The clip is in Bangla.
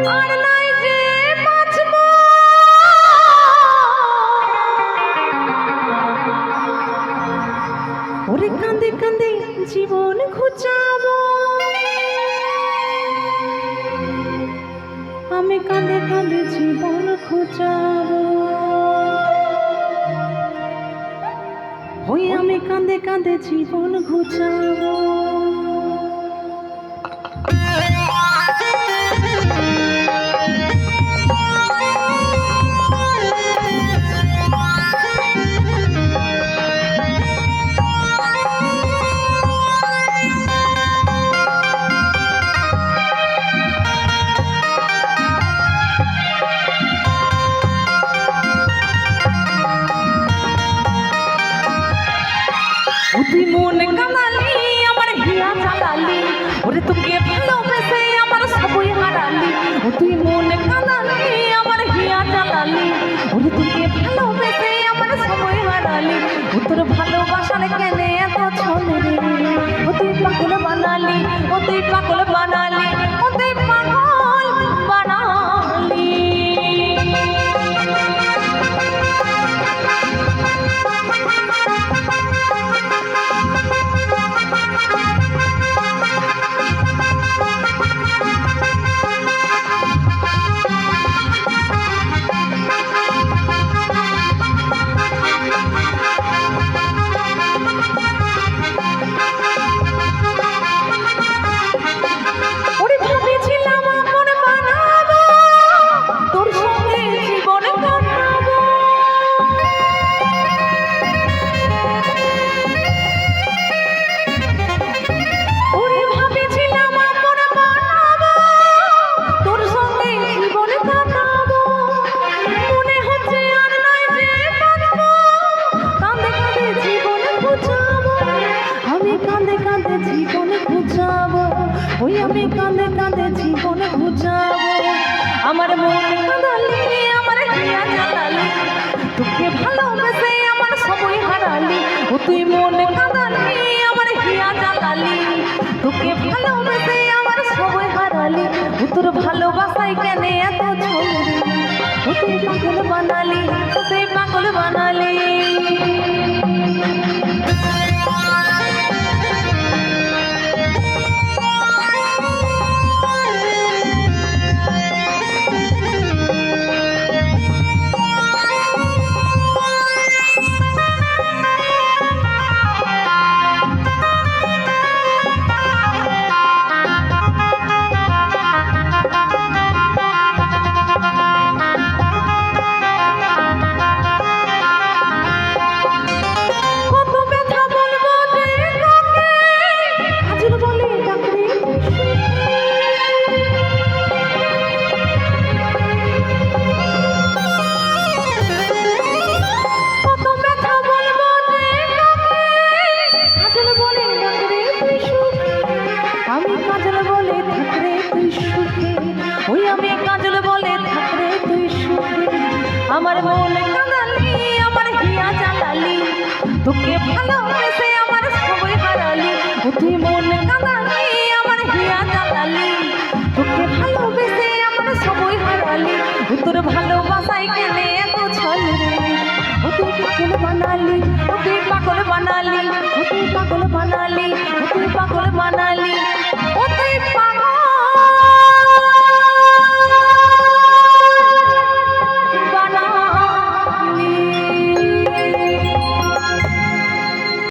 আর নাই যে বাঁচব ওরে কাঁদে কাঁদে জীবন ঘুচাবো আমি কাঁদে কাঁদে জীবন ঘুচাবো ওই আমি কাঁদে কাঁদে জীবন ঘুচাবো তুই মন কাঁদালি আমার হিয়া জ্বালালি ওরে তোকে ভালোবেসে আমার সবই হারালি তুই মন কাঁদালি আমার হিয়া জ্বালালি ওরে তোকে ভালোবেসে আমার সবই হারালি তোর ভালোবাসার কেনে এত ছলে রে তুই পাগল বানালি তুই পাগল বানালি তুই পাগল বানালি ওই আমি কাঁদে কাঁদে জীবন ঘুচাবো আমার মন কাঁদালি আমার হিয়া জ্বালালি তোকে ভালোবেসে আমার সবই হারালি তুই মন কাঁদালি আমার হিয়া জ্বালালি তোকে ভালোবেসে আমার সবই হারালি তোর ভালোবাসায় কেন এত ছলে তুই পাগল বানালি তুই পাগল বানালি আমার মন কাঁদালি আমার হিয়া জ্বালালি তোকে ভালোবেসে আমার সবই হারালি তুই মন কাঁদালি আমার হিয়া জ্বালালি তোকে ভালোবেসে আমার সবই হারালি তোর ভালোবাসায় কেন এত ছলে তুই পাগল বানালি তুই পাগল বানালি তুই পাগল বানালি তুই পাগল বানালি